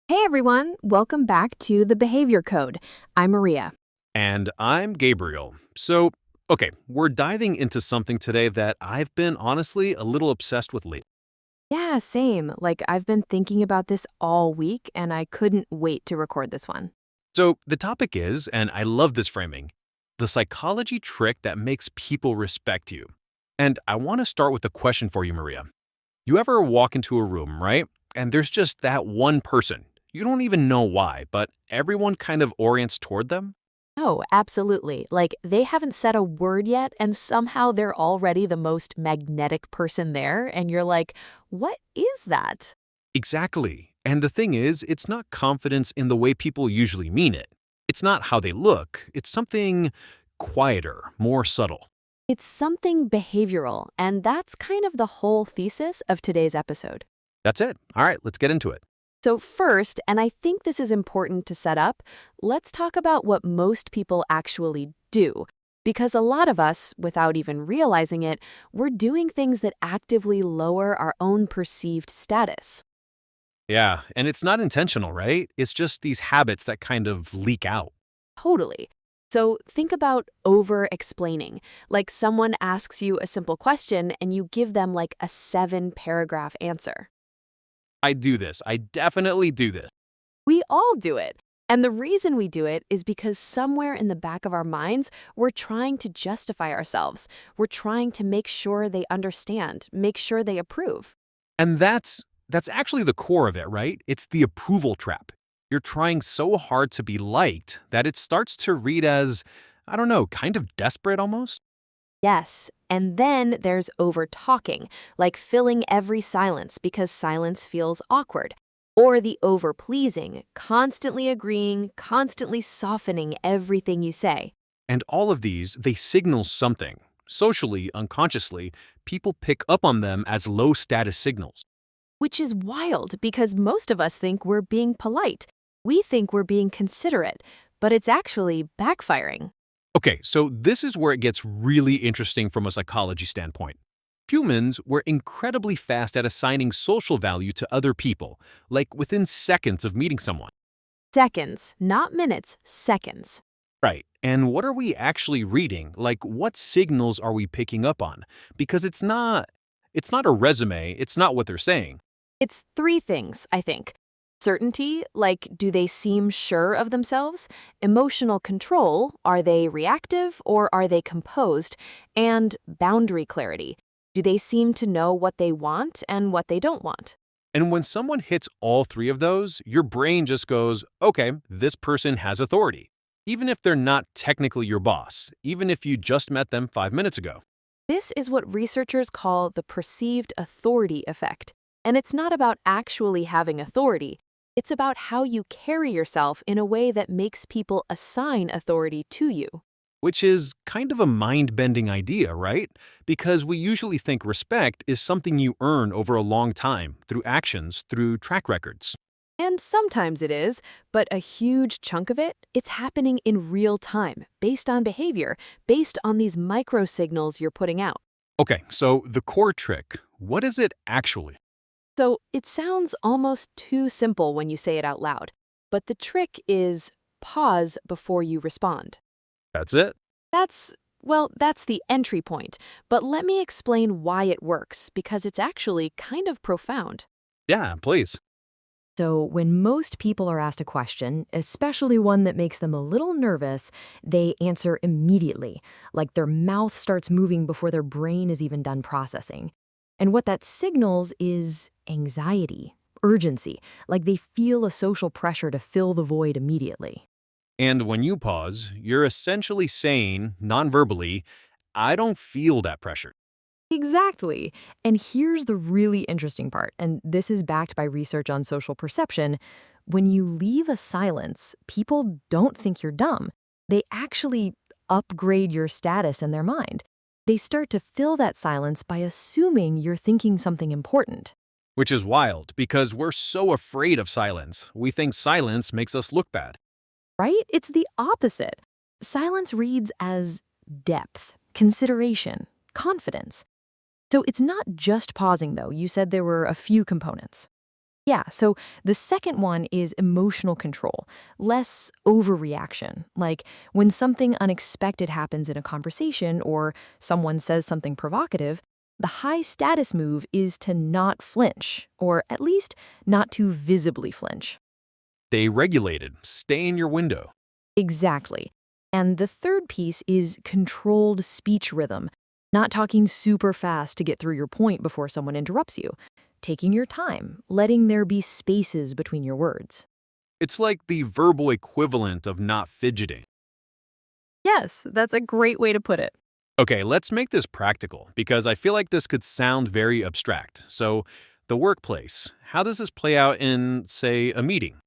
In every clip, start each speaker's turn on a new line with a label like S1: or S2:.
S1: Hey everyone, welcome back to the Behavior Code. I'm Maria.
S2: And I'm Gabriel. So, we're diving into something today that I've been honestly a little obsessed with lately.
S1: Yeah, same. I've been thinking about this all week and I couldn't wait to record this one.
S2: So, the topic is, and I love this framing, the psychology trick that makes people respect you. And I want to start with a question for you, Maria. You ever walk into a room, right? And there's just that one person. You don't even know why, but everyone kind of orients toward them?
S1: Oh, absolutely. They haven't said a word yet and somehow they're already the most magnetic person there. And you're like, what is that?
S2: Exactly. And the thing is, it's not confidence in the way people usually mean it. It's not how they look. It's something quieter, more subtle.
S1: It's something behavioral, and that's kind of the whole thesis of today's episode.
S2: That's it. All right, let's get into it.
S1: So, first, and I think this is important to set up, let's talk about what most people actually do. Because a lot of us, without even realizing it, we're doing things that actively lower our own perceived status.
S2: Yeah, and it's not intentional, right? It's just these habits that kind of leak out.
S1: Totally. So, think about over explaining. Like someone asks you a simple question and you give them like a 7 paragraph answer.
S2: I do this. I definitely do this.
S1: We all do it. And the reason we do it is because somewhere in the back of our minds, we're trying to justify ourselves. We're trying to make sure they understand, make sure they approve.
S2: And that's actually the core of it, right? It's the approval trap. You're trying so hard to be liked that it starts to read as, I don't know, kind of desperate almost.
S1: Yes, and then there's over talking, like filling every silence because silence feels awkward. Or the over pleasing, constantly agreeing, constantly softening everything you say.
S2: And all of these, they signal something. Socially, unconsciously, people pick up on them as low status signals.
S1: Which is wild because most of us think we're being polite. We think we're being considerate, but it's actually backfiring.
S2: Okay, so this is where it gets really interesting from a psychology standpoint. Humans were incredibly fast at assigning social value to other people, like within seconds of meeting someone.
S1: Seconds, not minutes, seconds.
S2: Right. And what are we actually reading? Like what signals are we picking up on? Because it's not a resume, it's not what they're saying.
S1: It's three things, I think. Certainty, like do they seem sure of themselves? Emotional control, are they reactive or are they composed? And boundary clarity, do they seem to know what they want and what they don't want?
S2: And when someone hits all three of those, your brain just goes, okay, this person has authority. Even if they're not technically your boss, even if you just met them 5 minutes ago.
S1: This is what researchers call the perceived authority effect. And it's not about actually having authority. It's about how you carry yourself in a way that makes people assign authority to you.
S2: Which is kind of a mind bending idea, right? Because we usually think respect is something you earn over a long time through actions, through track records.
S1: And sometimes it is, but a huge chunk of it, it's happening in real time, based on behavior, based on these micro signals you're putting out.
S2: Okay, so the core trick, what is it actually?
S1: So it sounds almost too simple when you say it out loud. But the trick is pause before you respond.
S2: That's it?
S1: That's, that's the entry point. But let me explain why it works, because it's actually kind of profound.
S2: Yeah, please.
S1: So, when most people are asked a question, especially one that makes them a little nervous, they answer immediately, like their mouth starts moving before their brain is even done processing. And what that signals is anxiety, urgency, like they feel a social pressure to fill the void immediately.
S2: And when you pause, you're essentially saying, non-verbally, I don't feel that pressure.
S1: Exactly. And here's the really interesting part, and this is backed by research on social perception. When you leave a silence, people don't think you're dumb. They actually upgrade your status in their mind. They start to fill that silence by assuming you're thinking something important.
S2: Which is wild because we're so afraid of silence. We think silence makes us look bad.
S1: Right? It's the opposite. Silence reads as depth, consideration, confidence. So it's not just pausing, though. You said there were a few components. Yeah, so the second one is emotional control, less overreaction. Like when something unexpected happens in a conversation or someone says something provocative, the high status move is to not flinch, or at least not to visibly flinch.
S2: Stay regulated, stay in your window.
S1: Exactly. And the third piece is controlled speech rhythm, not talking super fast to get through your point before someone interrupts you, taking your time, letting there be spaces between your words.
S2: It's like the verbal equivalent of not fidgeting.
S1: Yes, that's a great way to put it.
S2: Okay, let's make this practical because I feel like this could sound very abstract. So, the workplace, how does this play out in, say, a meeting?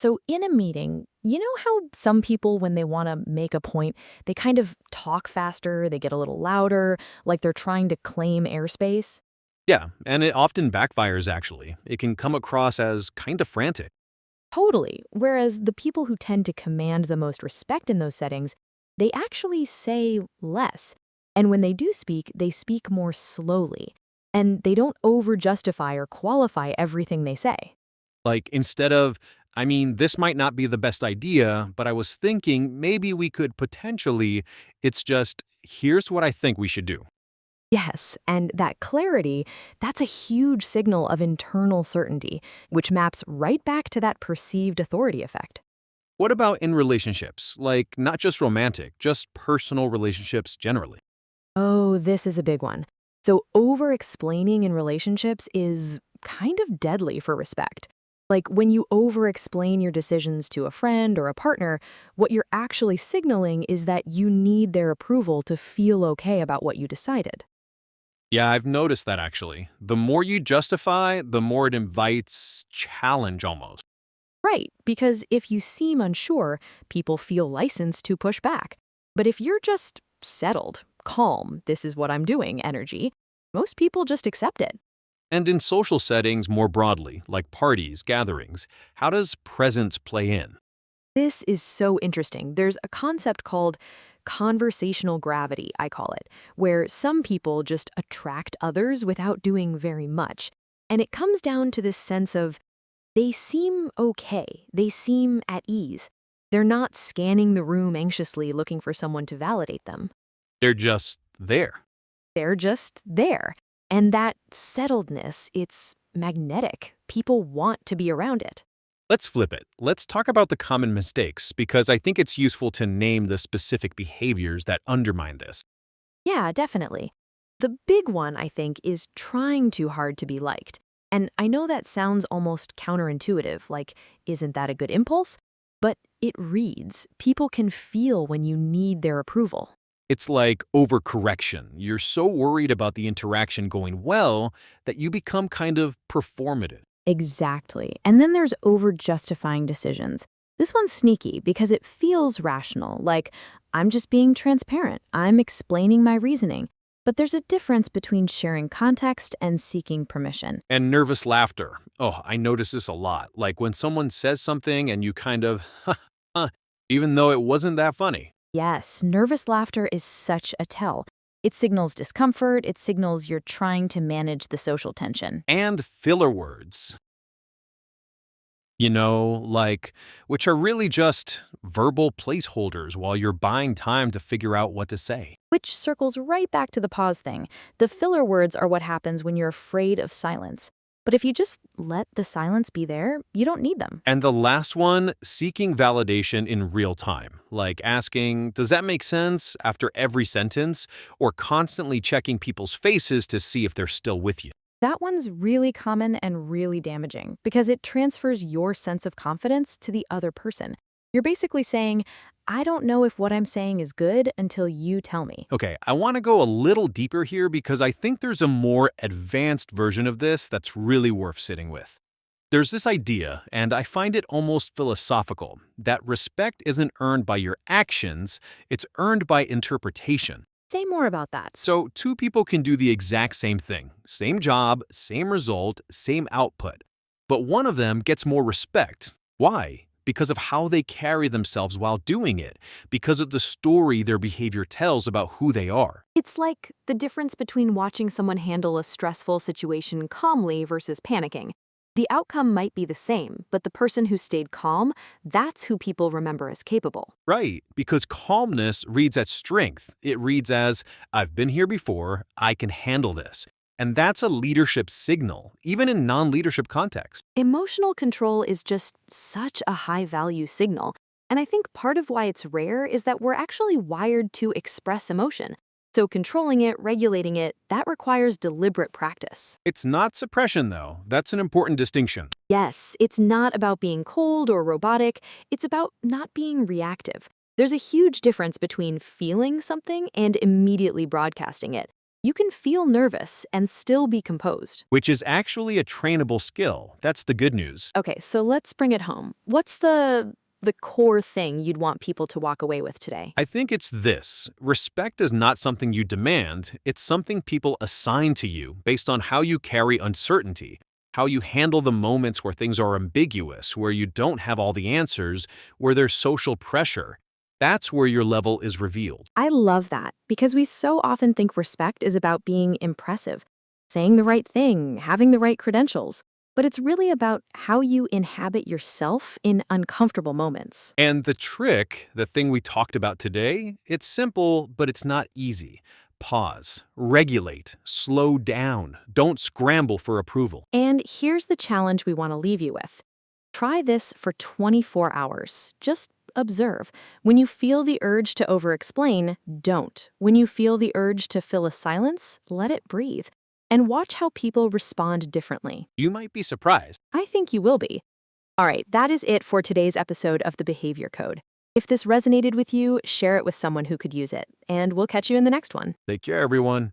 S1: So, in a meeting, you know how some people, when they want to make a point, they kind of talk faster, they get a little louder, like they're trying to claim airspace?
S2: Yeah, and it often backfires actually. It can come across as kind of frantic.
S1: Totally. Whereas the people who tend to command the most respect in those settings, they actually say less. And when they do speak, they speak more slowly. And they don't over justify or qualify everything they say.
S2: Like instead of, I mean, this might not be the best idea, but I was thinking maybe we could potentially, it's just, here's what I think we should do.
S1: Yes, and that clarity, that's a huge signal of internal certainty, which maps right back to that perceived authority effect.
S2: What about in relationships? Like, not just romantic, just personal relationships generally.
S1: Oh, this is a big one. So, over explaining in relationships is kind of deadly for respect. Like when you over explain your decisions to a friend or a partner, what you're actually signaling is that you need their approval to feel okay about what you decided.
S2: Yeah, I've noticed that actually. The more you justify, the more it invites challenge almost.
S1: Right, because if you seem unsure, people feel licensed to push back. But if you're just settled, calm, this is what I'm doing energy, most people just accept it.
S2: And in social settings more broadly, like parties, gatherings, how does presence play in?
S1: This is so interesting. There's a concept called conversational gravity, I call it, where some people just attract others without doing very much. And it comes down to this sense of they seem okay, they seem at ease. They're not scanning the room anxiously looking for someone to validate them.
S2: They're just there.
S1: They're just there. And that settledness, it's magnetic. People want to be around it.
S2: Let's flip it. Let's talk about the common mistakes because I think it's useful to name the specific behaviors that undermine this.
S1: Yeah, definitely. The big one, I think, is trying too hard to be liked. And I know that sounds almost counterintuitive, like, isn't that a good impulse? But it reads. People can feel when you need their approval.
S2: It's like overcorrection. You're so worried about the interaction going well that you become kind of performative.
S1: Exactly. And then there's over justifying decisions. This one's sneaky because it feels rational, like, I'm just being transparent, I'm explaining my reasoning. But there's a difference between sharing context and seeking permission.
S2: And nervous laughter. Oh, I notice this a lot. Like when someone says something and you kind of, even though it wasn't that funny.
S1: Yes, nervous laughter is such a tell. It signals discomfort, it signals you're trying to manage the social tension.
S2: And filler words. Like, which are really just verbal placeholders while you're buying time to figure out what to say.
S1: Which circles right back to the pause thing. The filler words are what happens when you're afraid of silence. But if you just let the silence be there, you don't need them.
S2: And the last one, seeking validation in real time, like asking, does that make sense after every sentence, or constantly checking people's faces to see if they're still with you.
S1: That one's really common and really damaging because it transfers your sense of confidence to the other person. You're basically saying, I don't know if what I'm saying is good until you tell me.
S2: Okay, I want to go a little deeper here because I think there's a more advanced version of this that's really worth sitting with. There's this idea, and I find it almost philosophical, that respect isn't earned by your actions, it's earned by interpretation.
S1: Say more about that.
S2: So, two people can do the exact same thing, same job, same result, same output. But one of them gets more respect. Why? Because of how they carry themselves while doing it, because of the story their behavior tells about who they are.
S1: It's like the difference between watching someone handle a stressful situation calmly versus panicking. The outcome might be the same, but the person who stayed calm, that's who people remember as capable.
S2: Right, because calmness reads as strength. It reads as, I've been here before, I can handle this. And that's a leadership signal, even in non-leadership context.
S1: Emotional control is just such a high value signal. And I think part of why it's rare is that we're actually wired to express emotion. So controlling it, regulating it, that requires deliberate practice.
S2: It's not suppression, though. That's an important distinction.
S1: Yes, it's not about being cold or robotic, it's about not being reactive. There's a huge difference between feeling something and immediately broadcasting it. You can feel nervous and still be composed.
S2: Which is actually a trainable skill. That's the good news.
S1: Okay, so let's bring it home. What's the core thing you'd want people to walk away with today?
S2: I think it's this. Respect is not something you demand, it's something people assign to you based on how you carry uncertainty, how you handle the moments where things are ambiguous, where you don't have all the answers, where there's social pressure. That's where your level is revealed.
S1: I love that because we so often think respect is about being impressive, saying the right thing, having the right credentials. But it's really about how you inhabit yourself in uncomfortable moments.
S2: And the trick, the thing we talked about today, it's simple, but it's not easy. Pause, regulate, slow down, don't scramble for approval.
S1: And here's the challenge we want to leave you with. Try this for 24 hours. Just observe. When you feel the urge to over-explain, don't. When you feel the urge to fill a silence, let it breathe. And watch how people respond differently.
S2: You might be surprised.
S1: I think you will be. All right, that is it for today's episode of the Behavior Code. If this resonated with you, share it with someone who could use it, and we'll catch you in the next one.
S2: Take care, everyone.